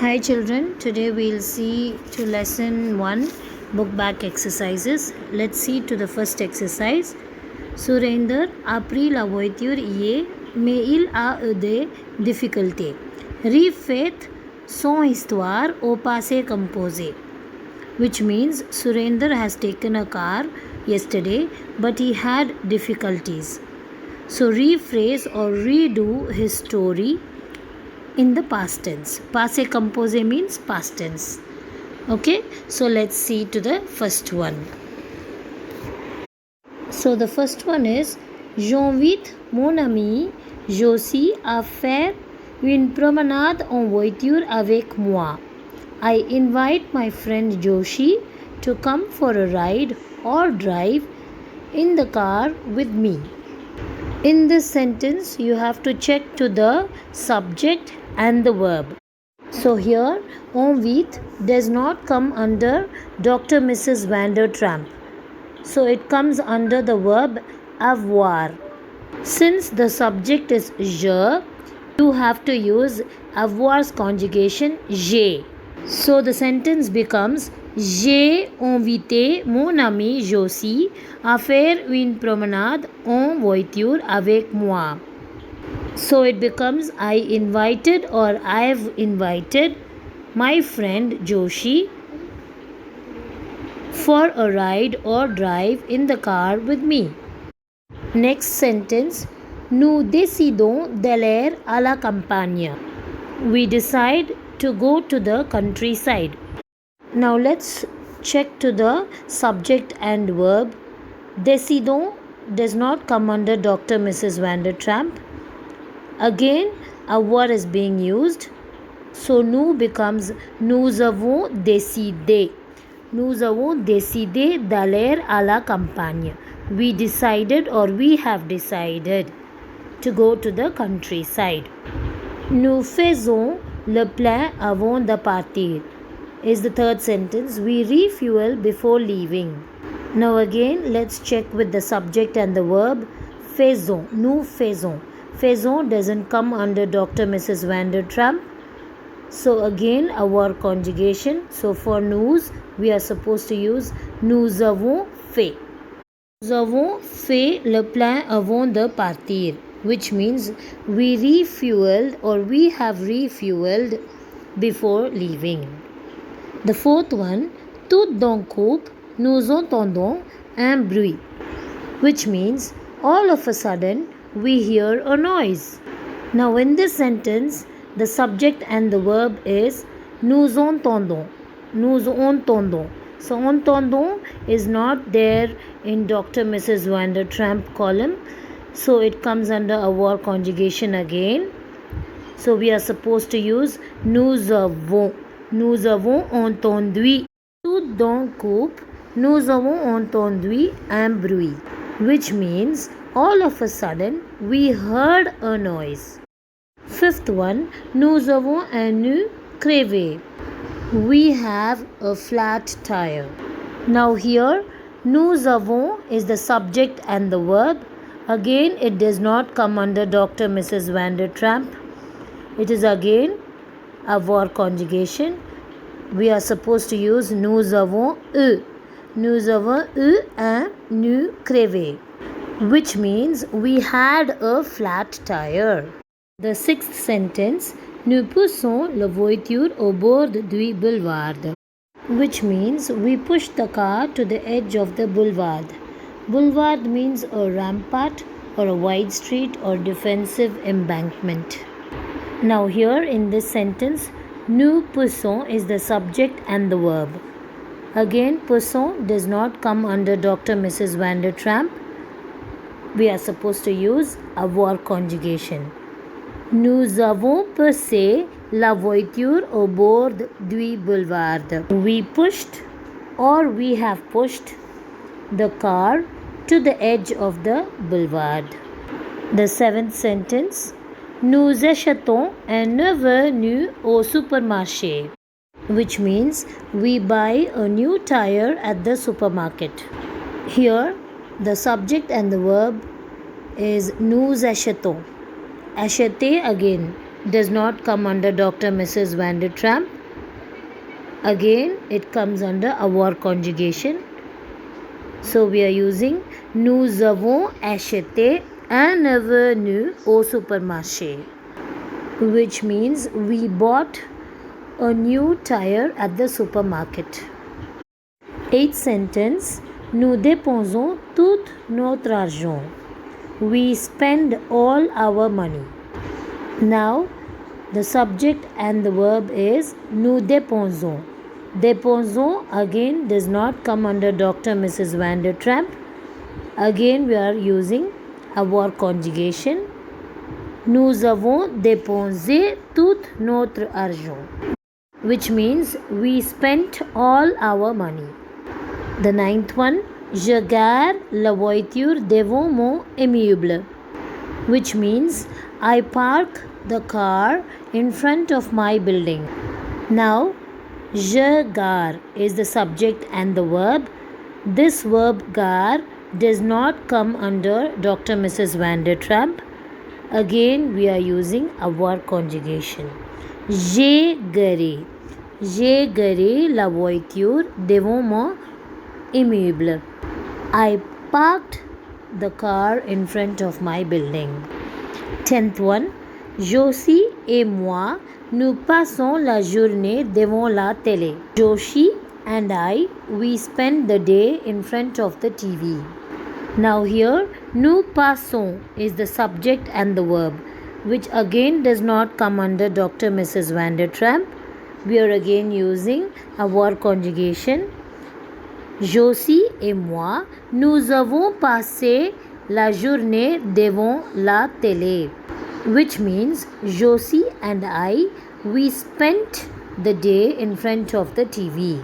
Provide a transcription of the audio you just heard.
Hi children, today we'll see to lesson 1 book back exercises. Let's see to the first exercise. Surender appris la voiture hier, mais il a eu des difficultés. Refait son histoire au passé composé, which means Surender has taken a car yesterday but he had difficulties. So rephrase or redo his story in the past tense. Passé composé means past tense. Okay, so let's see to the first one. So the first one is J'invite mon ami Josie à faire une promenade en voiture avec moi. I invite my friend Joshi to come for a ride or drive in the car with me. In this sentence, you have to check to the subject and the verb. So here, envite does not come under Dr. Mrs. Vander Tramp. So it comes under the verb avoir. Since the subject is je, you have to use avoir's conjugation j'ai. So the sentence becomes J'ai invité mon ami Josie à faire une promenade en voiture avec moi. So it becomes I invited or I've invited my friend Joshi for a ride or drive in the car with me. Next sentence, Nous décidons d'aller à la campagne. We decide to go to the countryside. Now let's check to the subject and verb. Décidons does not come under Dr. Mrs. Vander Tramp. Again, avoir is being used. So nous becomes nous avons décidé. Nous avons décidé d'aller à la campagne. We decided or we have decided to go to the countryside. Nous faisons le plein avant de partir is the third sentence. We refuel before leaving. Now again, let's check with the subject and the verb. Faisons. Nous faisons. Faisons doesn't come under Dr. Mrs. Vander Tramp. So again, our conjugation. So for nous, we are supposed to use nous avons fait. Nous avons fait le plein avant de partir, which means we refueled or we have refueled before leaving. The fourth one, tout d'un coup, nous entendons un bruit, which means all of a sudden we hear a noise. Now in this sentence, the subject and the verb is nous entendons. Nous entendons. So entendons is not there in Dr. Mrs. Vander Tramp column. So it comes under avoir conjugation again. So we are supposed to use nous avons. Nous avons entendu. Tout d'un coup, nous avons entendu un bruit, which means all of a sudden we heard a noise. Fifth one, nous avons un nœud crevé. We have a flat tire. Now here, nous avons is the subject and the verb. Again, it does not come under Dr. Mrs. Vander Tramp. It is again avoir conjugation. We are supposed to use nous avons eu. Nous avons eu un nœud crevé, which means we had a flat tire. The sixth sentence, nous poussons la voiture au bord du boulevard, which means we push the car to the edge of the boulevard. Boulevard means a rampart or a wide street or defensive embankment. Now here in this sentence, nous poussons is the subject and the verb. Again, poussons does not come under Dr. Mrs. Vander Tramp. We are supposed to use avoir conjugation. Nous avons poussé la voiture au bord du boulevard. We pushed or we have pushed the car to the edge of the boulevard. The seventh sentence, nous achetons un nouveau nœud au supermarché, which means we buy a new tire at the supermarket. Here, the subject and the verb is nous achetons. Acheter again. does not come under Dr. Mrs. Van der Tramp. Again, it comes under avoir conjugation. So we are using nous avons acheté un avenue au supermarché, which means we bought a new tire at the supermarket. Eighth sentence, nous dépensons tout notre argent. We spend all our money. Now, the subject and the verb is nous dépensons. Dépensons again does not come under Dr. Mrs. Van der Tramp. Again, we are using avoir conjugation. Nous avons dépensé tout notre argent, which means we spent all our money. The ninth one, je gare la voiture devant mon immeuble, which means I park the car in front of my building. Now, je gare is the subject and the verb. This verb gare does not come under Dr. Mrs. Van der Tramp. Again, we are using avoir conjugation. J'ai garé la voiture devant mon immeuble. I parked the car in front of my building. 10th one, Joshi et moi, nous passons la journée devant la télé. Joshi and I, we spend the day in front of the TV. Now here, nous passons is the subject and the verb, which again does not come under Dr. Mrs. Van der Tramp. We are again using avoir conjugation. Joshi et moi, nous avons passé la journée devant la télé, which means Joshi and I, we spent the day in front of the TV.